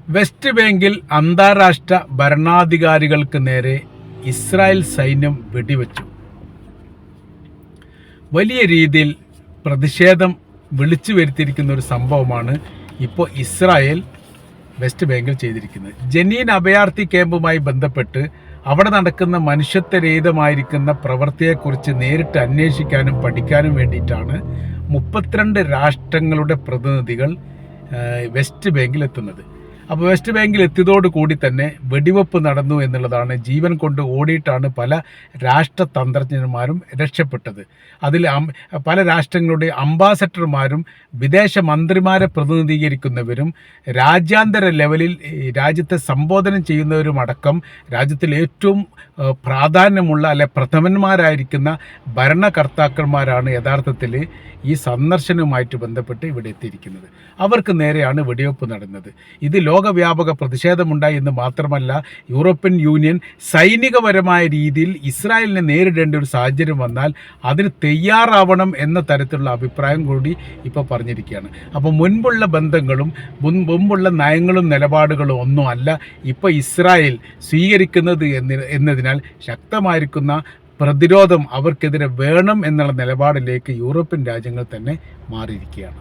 West ബാങ്കിൽ അന്താരാഷ്ട്ര ഭരണാധികാരികൾക്ക് നേരെ ഇസ്രായേൽ സൈന്യം വെടിവെച്ചു. വലിയ രീതിയിൽ പ്രതിഷേധം വിളിച്ചു വരുത്തിയിരിക്കുന്ന ഒരു സംഭവമാണ് ഇപ്പോൾ ഇസ്രായേൽ വെസ്റ്റ് ബാങ്കിൽ ചെയ്തിരിക്കുന്നത്. ജനീൻ അഭയാർത്ഥി ക്യാമ്പുമായി ബന്ധപ്പെട്ട് അവിടെ നടക്കുന്ന മനുഷ്യത്വരഹിതമായിരിക്കുന്ന പ്രവൃത്തിയെക്കുറിച്ച് നേരിട്ട് അന്വേഷിക്കാനും പഠിക്കാനും വേണ്ടിയിട്ടാണ് 32 രാഷ്ട്രങ്ങളുടെ പ്രതിനിധികൾ വെസ്റ്റ് ബാങ്കിൽ എത്തുന്നത്. അപ്പോൾ വെസ്റ്റ് ബാങ്കിൽ എത്തിയതോടുകൂടി തന്നെ വെടിവെപ്പ് നടന്നു എന്നുള്ളതാണ്. ജീവൻ കൊണ്ട് ഓടിയിട്ടാണ് പല രാഷ്ട്രതന്ത്രജ്ഞന്മാരും രക്ഷപ്പെട്ടത്. അതിൽ പല രാഷ്ട്രങ്ങളുടെ അംബാസഡർമാരും വിദേശ മന്ത്രിമാരെ പ്രതിനിധീകരിക്കുന്നവരും രാജ്യാന്തര ലെവലിൽ രാജ്യത്തെ സംബോധന ചെയ്യുന്നവരും അടക്കം രാജ്യത്തിൽ ഏറ്റവും പ്രാധാന്യമുള്ള പ്രഥമന്മാരായിരിക്കുന്ന ഭരണകർത്താക്കന്മാരാണ് യഥാർത്ഥത്തിൽ ഈ സന്ദർശനവുമായിട്ട് ബന്ധപ്പെട്ട് ഇവിടെ എത്തിയിരിക്കുന്നത്. അവർക്ക് നേരെയാണ് വെടിവെപ്പ് നടന്നത്. ഇത് ലോകവ്യാപക പ്രതിഷേധമുണ്ടായി എന്ന് മാത്രമല്ല, യൂറോപ്യൻ യൂണിയൻ സൈനികപരമായ രീതിയിൽ ഇസ്രായേലിനെ നേരിടേണ്ട ഒരു സാഹചര്യം വന്നാൽ അതിന് തയ്യാറാവണം എന്ന തരത്തിലുള്ള അഭിപ്രായം കൂടി ഇപ്പോൾ പറഞ്ഞിരിക്കുകയാണ്. അപ്പോൾ മുൻപുള്ള ബന്ധങ്ങളും മുൻപുള്ള നയങ്ങളും നിലപാടുകളും ഒന്നും അല്ല ഇപ്പോൾ ഇസ്രായേൽ സ്വീകരിക്കുന്നത് എന്നതിനാൽ ശക്തമായിരിക്കുന്ന പ്രതിരോധം അവർക്കെതിരെ വേണം എന്നുള്ള നിലപാടിലേക്ക് യൂറോപ്യൻ രാജ്യങ്ങൾ തന്നെ മാറിയിരിക്കുകയാണ്.